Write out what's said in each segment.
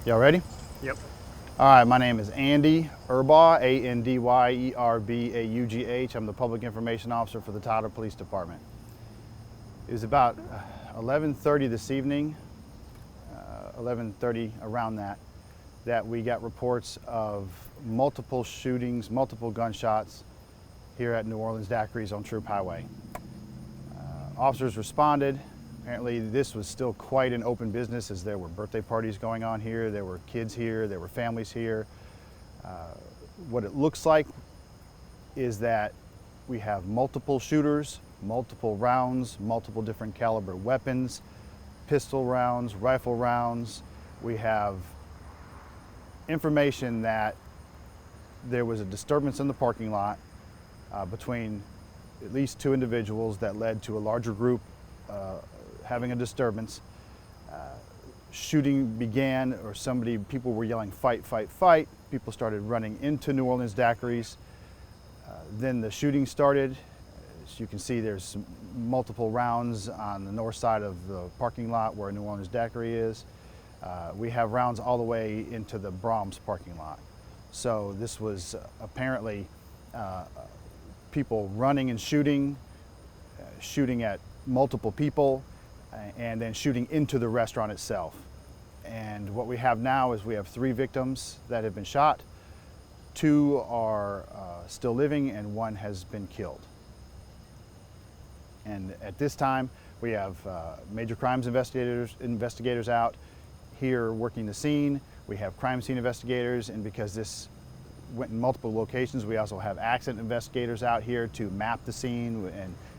Y'all ready? Yep. All right, my name is Andy Urbaugh, Andyerbaughh. I'm the Public Information Officer for the Tyler Police Department. It was about 11:30 this evening, 11:30 around that we got reports of multiple shootings, multiple gunshots here at New Orleans Daiquiris on Troop Highway. Officers responded. Apparently this was still quite an open business as there were birthday parties going on here, there were kids here, there were families here. What it looks like is that we have multiple shooters, multiple rounds, multiple different caliber weapons, pistol rounds, rifle rounds. We have information that there was a disturbance in the parking lot between at least two individuals that led to a larger group having a disturbance. Shooting began, or people were yelling fight, fight, fight. People started running into New Orleans Daiquiris. Then the shooting started. As you can see, there's multiple rounds on the north side of the parking lot where New Orleans Daiquiri is. We have rounds all the way into the Brahms parking lot. So this was apparently people running and shooting, shooting at multiple people, and then shooting into the restaurant itself. And what we have now is we have 3 victims that have been shot. 2 are still living and 1 has been killed. And at this time, we have major crimes investigators out here working the scene. We have crime scene investigators, and because this went in multiple locations, we also have accident investigators out here to map the scene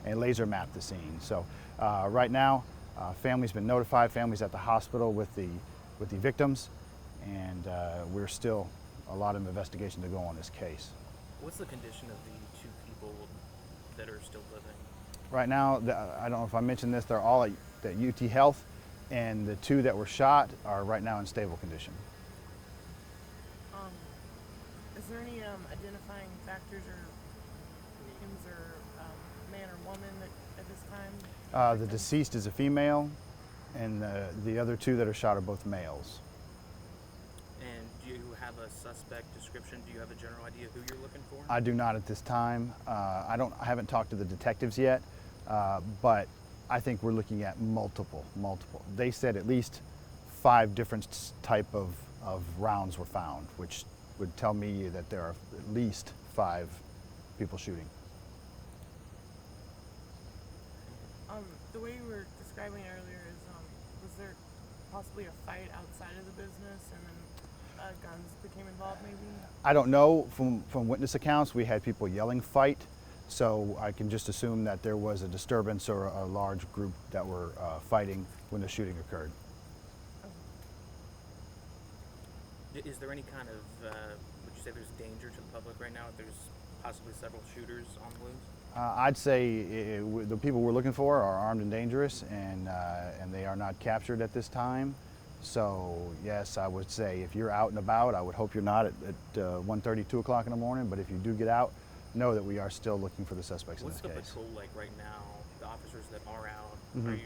and laser map the scene. So right now, family's been notified. Family's at the hospital with the victims, and we're still a lot of investigation to go on this case. What's the condition of the 2 people that are still living? Right now, I don't know if I mentioned this, they're all at UT Health, and the 2 that were shot are right now in stable condition. Is there any identifying factors or names or man or woman at this time? The deceased is a female, and the other 2 that are shot are both males. And do you have a suspect description? Do you have a general idea who you're looking for? I do not at this time. I haven't talked to the detectives yet, but I think we're looking at multiple. They said at least 5 different type of rounds were found, which would tell me that there are at least 5 people shooting. The way you were describing earlier is, was there possibly a fight outside of the business and then guns became involved maybe? I don't know. From witness accounts, we had people yelling fight, so I can just assume that there was a disturbance or a large group that were fighting when the shooting occurred. Is there any kind of, would you say there's danger to the public right now? There's possibly several shooters on the loose? I'd say the people we're looking for are armed and dangerous, and they are not captured at this time. So yes, I would say if you're out and about, I would hope you're not at 1:30, 2 o'clock in the morning, but if you do get out, know that we are still looking for the suspects in this case. What's the patrol like right now? The officers that are out, Mm-hmm. Are you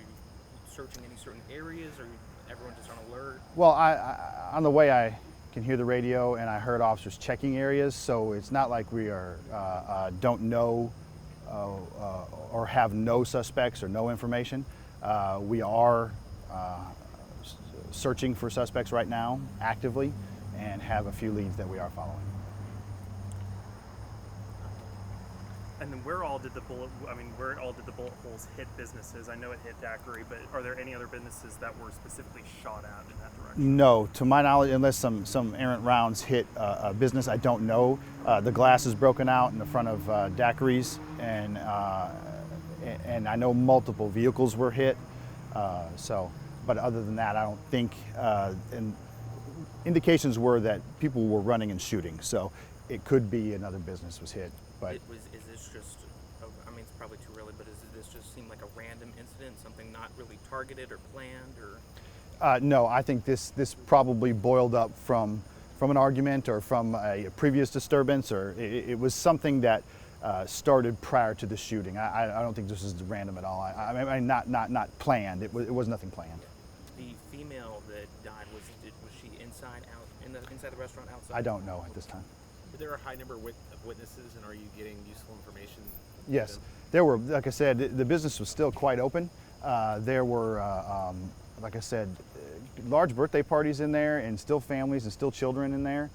searching any certain areas, or everyone just on alert? Well, on the way I can hear the radio, and I heard officers checking areas, so it's not like we are don't know or have no suspects or no information. We are searching for suspects right now actively, and have a few leads that we are following. And then where all did the bullet holes hit businesses? I know it hit Daiquiri, but are there any other businesses that were specifically shot at in that direction? No, to my knowledge, unless some errant rounds hit a business, I don't know. The glass is broken out in the front of Daiquiris, and I know multiple vehicles were hit. But other than that, I don't think. And indications were that people were running and shooting, so it could be another business was hit. But Is this just, I mean, it's probably too early, but does this just seem like a random incident, something not really targeted or planned, or? No, I think this probably boiled up from an argument or from a previous disturbance, or it was something that started prior to the shooting. I don't think this is random at all. I mean, not planned. It was nothing planned. The female that died, was she in inside the restaurant, outside? I don't know at this time. Is there a high number of witnesses, and are you getting useful information? Yes, there were, like I said, the business was still quite open. There were, like I said, large birthday parties in there, and still families and still children in there.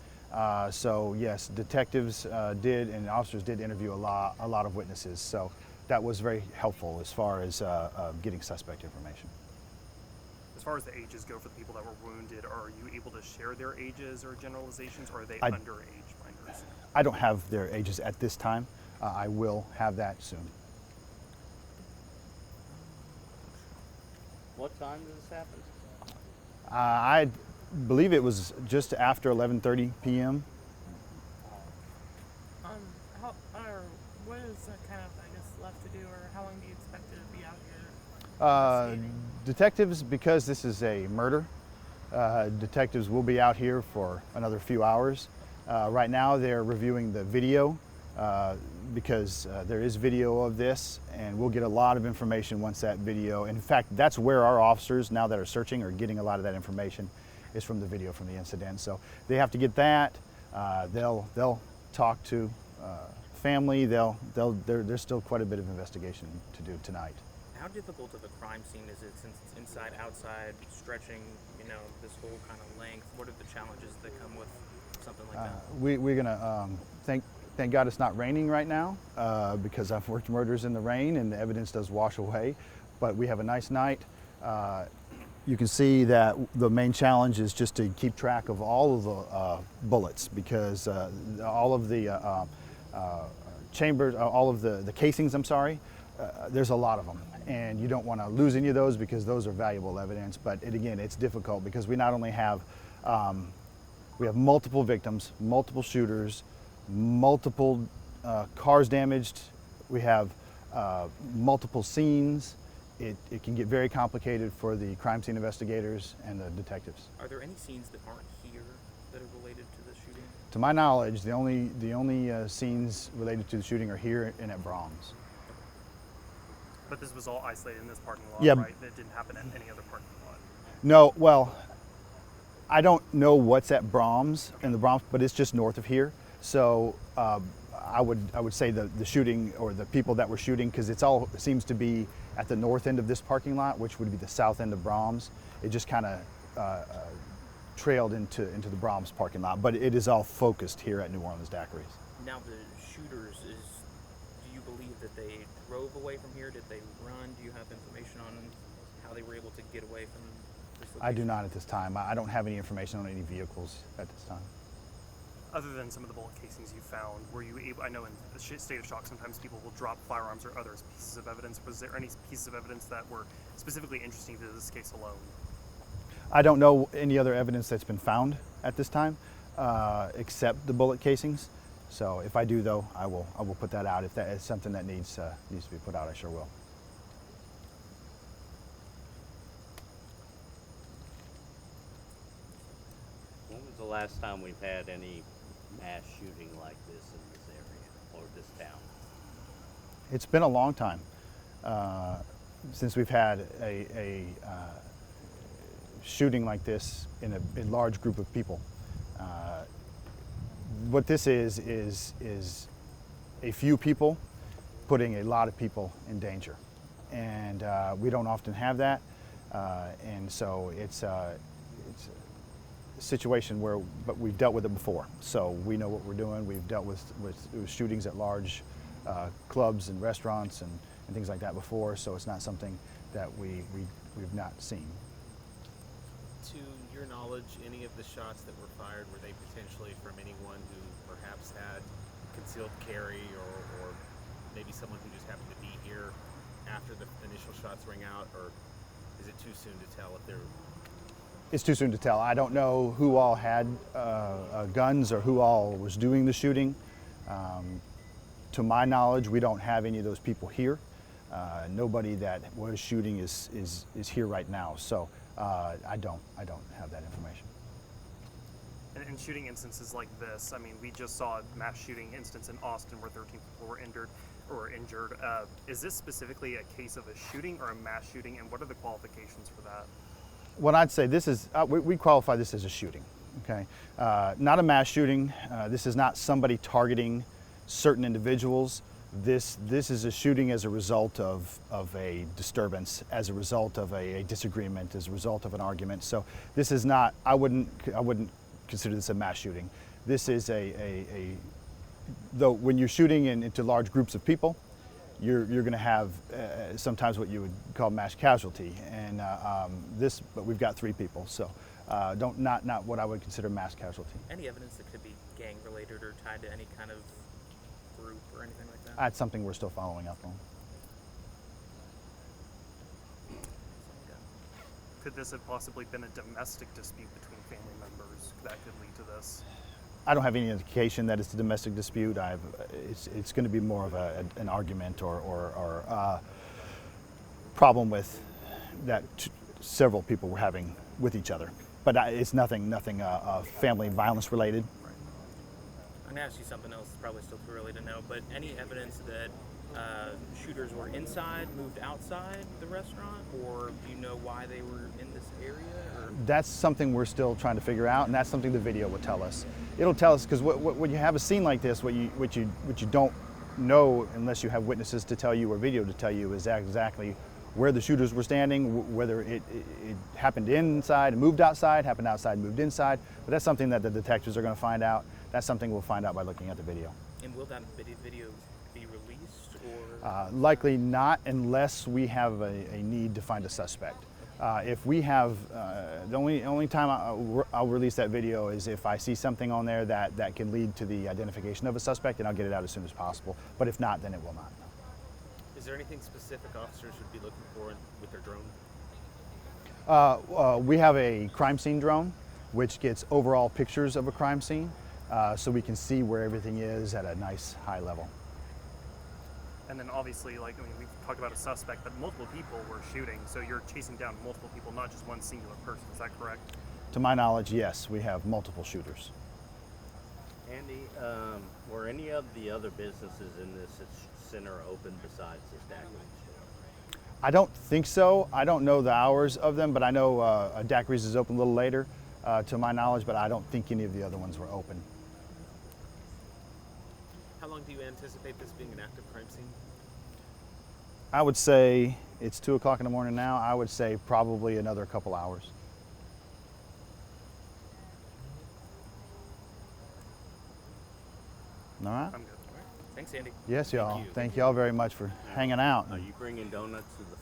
So yes, detectives did and officers did interview a lot of witnesses. So that was very helpful as far as getting suspect information. As far as the ages go for the people that were wounded, are you able to share their ages or generalizations, or are they underage minors? I don't have their ages at this time. I will have that soon. What time did this happen? I believe it was just after 11:30 p.m. How or what is kind of I guess left to do, or how long do you expect to be out here? Investigating? Detectives, because this is a murder, detectives will be out here for another few hours. Right now they're reviewing the video because there is video of this, and we'll get a lot of information once that video, in fact that's where our officers now that are searching are getting a lot of that information, is from the video from the incident. So they have to get that. They'll talk to family. There's still quite a bit of investigation to do tonight. How difficult of a crime scene is it, since it's inside, outside, stretching, this whole kind of length? What are the challenges that come with something like that? We're gonna thank God it's not raining right now because I've worked murders in the rain and the evidence does wash away. But we have a nice night. You can see that the main challenge is just to keep track of all of the bullets, because all of the chambers, all of the casings, I'm sorry, there's a lot of them. And you don't want to lose any of those because those are valuable evidence. But again, it's difficult because we not only have multiple victims, multiple shooters, multiple cars damaged. We have multiple scenes. It can get very complicated for the crime scene investigators and the detectives. Are there any scenes that aren't here that are related to the shooting? To my knowledge, the only scenes related to the shooting are here and at Brahms. But this was all isolated in this parking lot, Yeah. right? That didn't happen at any other parking lot. No, well, I don't know what's at Brahms in the Brahms, but it's just north of here. So I would say the shooting, or the people that were shooting, because it seems to be at the north end of this parking lot, which would be the south end of Brahms. It just kind of trailed into the Brahms parking lot, but it is all focused here at New Orleans Daiquiris. Now the shooters, do you believe that they drove away from here? Did they run? Do you have information on how they were able to get away from this location? I do not at this time. I don't have any information on any vehicles at this time. Other than some of the bullet casings you found, were you able, I know in the state of shock sometimes people will drop firearms or other pieces of evidence. Was there any pieces of evidence that were specifically interesting to this case alone? I don't know any other evidence that's been found at this time, except the bullet casings. So if I do, though, I will put that out. If that is something that needs to be put out, I sure will. When was the last time we've had any mass shooting like this in this area or this town? It's been a long time since we've had a shooting like this in a large group of people. What this is a few people putting a lot of people in danger, and we don't often have that, and so it's a situation where, but we've dealt with it before, so we know what we're doing. We've dealt with shootings at large clubs and restaurants and things like that before, so it's not something that we've not seen. To your knowledge, any of the shots that were fired, were they potentially from anyone who perhaps had concealed carry, or maybe someone who just happened to be here after the initial shots rang out, or is it too soon to tell if they're... It's too soon to tell. I don't know who all had guns or who all was doing the shooting. To my knowledge, we don't have any of those people here. Nobody that was shooting is here right now. So I don't have that information. And in shooting instances like this, I mean, we just saw a mass shooting instance in Austin where 13 people were injured. Is this specifically a case of a shooting or a mass shooting, and what are the qualifications for that? What I'd say, this is we qualify this as a shooting. Okay, not a mass shooting. This is not somebody targeting certain individuals. This is a shooting as a result of a disturbance, as a result of a disagreement, as a result of an argument. So this is not. I wouldn't consider this a mass shooting. This is though when you're shooting into large groups of people, you're going to have sometimes what you would call mass casualty, and but we've got 3 people, so not what I would consider mass casualty. Any evidence that could be gang related or tied to any kind of group or anything like that? That's something we're still following up on. Could this have possibly been a domestic dispute between family members that could lead to this? I don't have any indication that it's a domestic dispute. It's going to be more of an argument or problem with that several people were having with each other. But it's nothing family violence related. I'm gonna ask you something else. It's probably still too early to know, but any evidence that shooters were inside, moved outside the restaurant, or do you know why they were in this area? Or? That's something we're still trying to figure out, and that's something the video will tell us. It'll tell us, because when you have a scene like this, what you don't know unless you have witnesses to tell you or video to tell you is exactly where the shooters were standing, whether it happened inside and moved outside, happened outside and moved inside. But that's something that the detectives are going to find out. That's something we'll find out by looking at the video. And will that video be released, or? Likely not, unless we have a need to find a suspect. If we have, the only time I'll release that video is if I see something on there that can lead to the identification of a suspect, and I'll get it out as soon as possible. But if not, then it will not. Is there anything specific officers should be looking for with their drone? We have a crime scene drone, which gets overall pictures of a crime scene, so we can see where everything is at a nice high level. And then obviously, like, I mean, we've talked about a suspect, but multiple people were shooting, so you're chasing down multiple people, not just one singular person. Is that correct? To my knowledge, yes, we have multiple shooters. Andy, were any of the other businesses in this center open besides this daiquiri store? I don't think so. I don't know the hours of them, but I know Daiquiri's is open a little later, to my knowledge, but I don't think any of the other ones were open. How long do you anticipate this being an active crime scene? I would say, it's 2 o'clock in the morning now, I would say probably another couple hours. All right? I'm good. Thanks, Andy. Yes, y'all. you. Thank y'all very much for hanging out. Are you bringing donuts to the